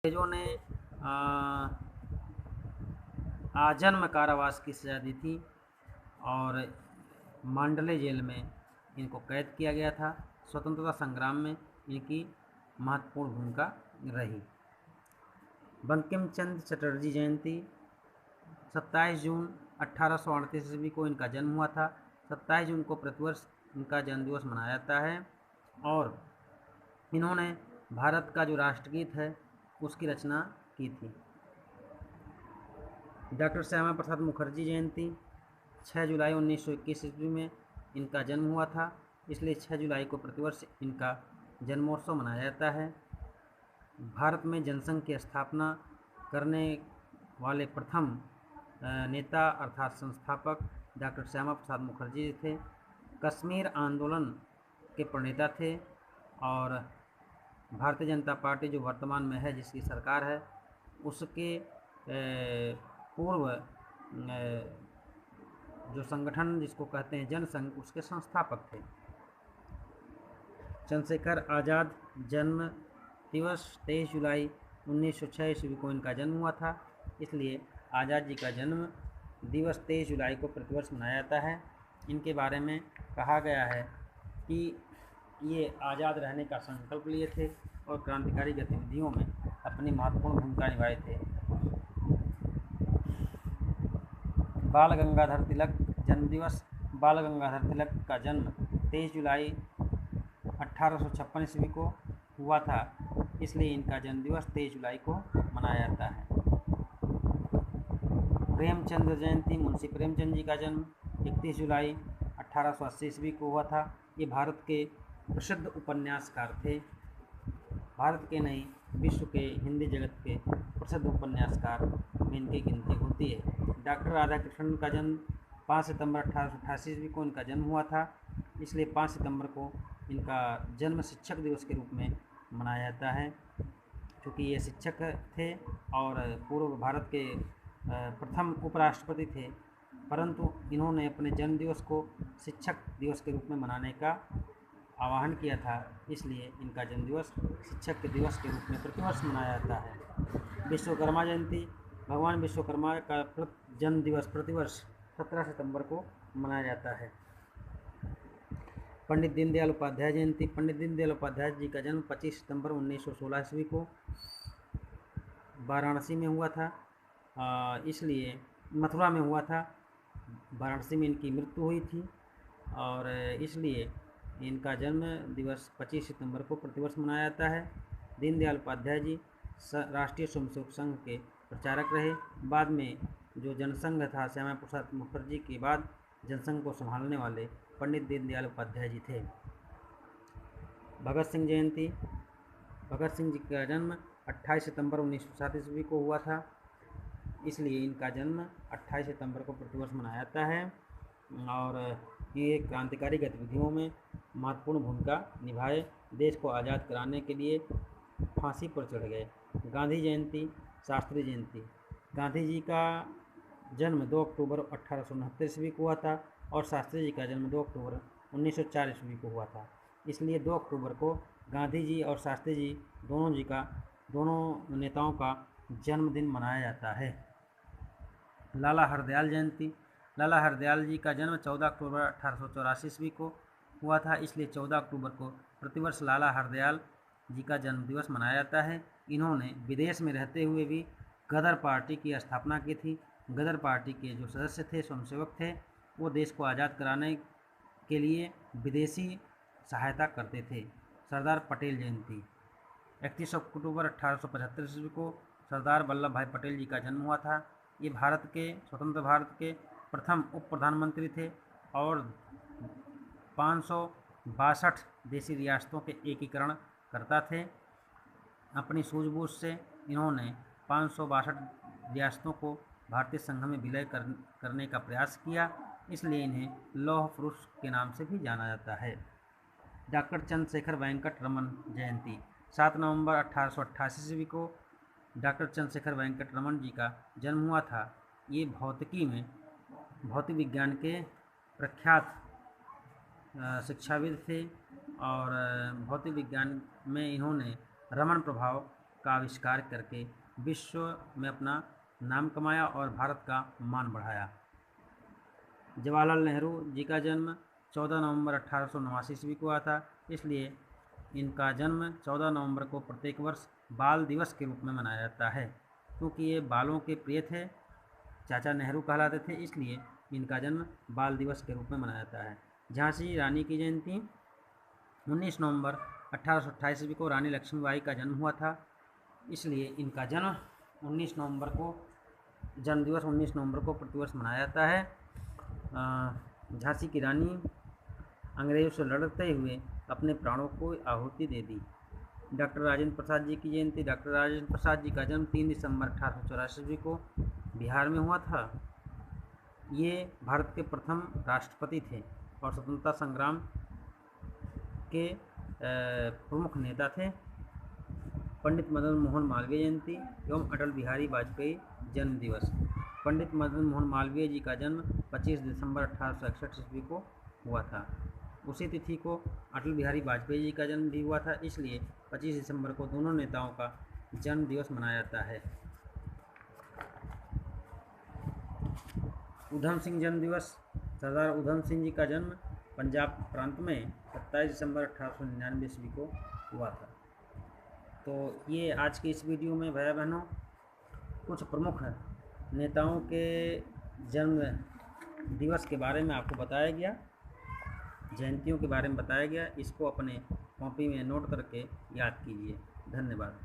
अंग्रेजों ने आजन्म कारावास की सज़ा दी थी और मांडले जेल में इनको कैद किया गया था। स्वतंत्रता संग्राम में इनकी महत्वपूर्ण भूमिका रही। बंकिम चंद्र चटर्जी जयंती 27 जून 1838 ईस्वी को इनका जन्म हुआ था। 27 जून को प्रतिवर्ष इनका जन्मदिवस मनाया जाता है और इन्होंने भारत का जो राष्ट्रगीत है उसकी रचना की थी। डॉक्टर श्यामा प्रसाद मुखर्जी जयंती 6 जुलाई 1921 ईस्वी में इनका जन्म हुआ था, इसलिए 6 जुलाई को प्रतिवर्ष इनका जन्मोत्सव मनाया जाता है। भारत में जनसंघ की स्थापना करने वाले प्रथम नेता अर्थात संस्थापक डॉक्टर श्यामा प्रसाद मुखर्जी थे। कश्मीर आंदोलन के प्रणेता थे और भारतीय जनता पार्टी जो वर्तमान में है, जिसकी सरकार है, उसके पूर्व जो संगठन जिसको कहते हैं जनसंघ, उसके संस्थापक थे। चंद्रशेखर आज़ाद जन्म दिवस 23 जुलाई 1906 ईस्वी को इनका जन्म हुआ था, इसलिए आज़ाद जी का जन्म दिवस 23 जुलाई को प्रतिवर्ष मनाया जाता है। इनके बारे में कहा गया है कि ये आज़ाद रहने का संकल्प लिए थे और क्रांतिकारी गतिविधियों में अपनी महत्वपूर्ण भूमिका निभाए थे। बाल गंगाधर तिलक जन्मदिवस। बाल गंगाधर तिलक का जन्म 23 जुलाई 1856 ईस्वी को हुआ था, इसलिए इनका जन्मदिवस 23 जुलाई को मनाया जाता है। प्रेमचंद जयंती, मुंशी प्रेमचंद जी का जन्म 31 जुलाई 1880 ईस्वी को हुआ था। ये भारत के प्रसिद्ध उपन्यासकार थे। भारत के नहीं, विश्व के हिंदी जगत के प्रसिद्ध उपन्यासकार में इनकी गिनती होती है। डॉक्टर राधाकृष्णन का जन्म 5 सितंबर 1888 ईस्वी को इनका जन्म हुआ था, इसलिए 5 सितंबर को इनका जन्म शिक्षक दिवस के रूप में मनाया जाता है। क्योंकि ये शिक्षक थे और पूर्व भारत के प्रथम उपराष्ट्रपति थे, परंतु इन्होंने अपने जन्म दिवस को शिक्षक दिवस के रूप में मनाने का आह्वान किया था, इसलिए इनका जन्मदिवस शिक्षक के दिवस के रूप में प्रतिवर्ष मनाया जाता है। विश्वकर्मा जयंती, भगवान विश्वकर्मा का जन्म दिवस प्रतिवर्ष 17 सितंबर को मनाया जाता है। पंडित दीनदयाल उपाध्याय जयंती। पंडित दीनदयाल उपाध्याय जी का जन्म 25 सितंबर 1916 ईस्वी को वाराणसी में हुआ था, इसलिए मथुरा में हुआ था, वाराणसी में इनकी मृत्यु हुई थी और इसलिए इनका जन्म दिवस 25 सितंबर को प्रतिवर्ष मनाया जाता है। दीनदयाल उपाध्याय जी राष्ट्रीय स्वयंसेवक संघ के प्रचारक रहे। बाद में जो जनसंघ था, श्यामा प्रसाद मुखर्जी के बाद जनसंघ को संभालने वाले पंडित दीनदयाल उपाध्याय जी थे। भगत सिंह जयंती। भगत सिंह जी का जन्म 28 सितंबर 1907 ईस्वी को हुआ था, इसलिए इनका जन्म 28 सितंबर को प्रतिवर्ष मनाया जाता है और ये क्रांतिकारी गतिविधियों में महत्वपूर्ण भूमिका निभाए। देश को आज़ाद कराने के लिए फांसी पर चढ़ गए। गांधी जयंती, शास्त्री जयंती। गांधी जी का जन्म 2 अक्टूबर 1869 ईस्वी को हुआ था और शास्त्री जी का जन्म 2 अक्टूबर 1904 ईस्वी को हुआ था, इसलिए 2 अक्टूबर को गांधी जी और शास्त्री जी दोनों नेताओं का जन्मदिन मनाया जाता है। लाला हरदयाल जयंती। लाला हरदयाल जी का जन्म 14 अक्टूबर 1884 ईस्वी को हुआ था, इसलिए 14 अक्टूबर को प्रतिवर्ष लाला हरदयाल जी का जन्मदिवस मनाया जाता है। इन्होंने विदेश में रहते हुए भी गदर पार्टी की स्थापना की थी। गदर पार्टी के जो सदस्य थे, स्वयंसेवक थे, वो देश को आज़ाद कराने के लिए विदेशी सहायता करते थे। सरदार पटेल जयंती। 31 अक्टूबर 1875 ईस्वी को सरदार वल्लभ भाई पटेल जी का जन्म हुआ था। ये स्वतंत्र भारत के प्रथम उप प्रधानमंत्री थे और 562 देशी रियासतों के एकीकरण करता थे। अपनी सूझबूझ से इन्होंने 562 रियासतों को भारतीय संघ में विलय करने का प्रयास किया, इसलिए इन्हें लौह पुरुष के नाम से भी जाना जाता है। डॉक्टर चंद्रशेखर वेंकट रमन जयंती। 7 नवंबर 1888 ईस्वी को डॉक्टर चंद्रशेखर वेंकट रमन जी का जन्म हुआ था। ये भौतिक विज्ञान के प्रख्यात शिक्षाविद थे और भौतिक विज्ञान में इन्होंने रमन प्रभाव का आविष्कार करके विश्व में अपना नाम कमाया और भारत का मान बढ़ाया। जवाहरलाल नेहरू जी का जन्म 14 नवंबर 1889 ईस्वी को हुआ था, इसलिए इनका जन्म 14 नवंबर को प्रत्येक वर्ष बाल दिवस के रूप में मनाया जाता है। क्योंकि ये बालों के प्रिय थे, चाचा नेहरू कहलाते थे, इसलिए इनका जन्म बाल दिवस के रूप में मनाया जाता है। झांसी रानी की जयंती 19 नवंबर 1828 ईस्वी को रानी लक्ष्मीबाई का जन्म हुआ था, इसलिए इनका जन्म 19 नवंबर को जन्मदिवस 19 नवंबर को प्रतिवर्ष मनाया जाता है। झांसी की रानी अंग्रेजों से लड़ते हुए अपने प्राणों को आहुति दे दी। डॉक्टर राजेंद्र प्रसाद जी की जयंती। डॉक्टर राजेंद्र प्रसाद जी का जन्म 3 दिसंबर 1884 ईस्वी को बिहार में हुआ था। ये भारत के प्रथम राष्ट्रपति थे और स्वतंत्रता संग्राम के प्रमुख नेता थे। पंडित मदन मोहन मालवीय जयंती एवं अटल बिहारी वाजपेयी जन्म दिवस। पंडित मदन मोहन मालवीय जी का जन्म 25 दिसंबर 1861 ईस्वी को हुआ था। उसी तिथि को अटल बिहारी वाजपेयी जी का जन्म भी हुआ था, इसलिए 25 दिसंबर को दोनों नेताओं का जन्म दिवस मनाया जाता है। उधम सिंह जन्म दिवस। सरदार उधम सिंह जी का जन्म पंजाब प्रांत में 27 दिसंबर 1899 ईस्वी को हुआ था। तो ये आज की इस वीडियो में भाई बहनों कुछ प्रमुख नेताओं के जन्म दिवस के बारे में आपको बताया गया, जयंतियों के बारे में बताया गया। इसको अपने कॉपी में नोट करके याद कीजिए। धन्यवाद।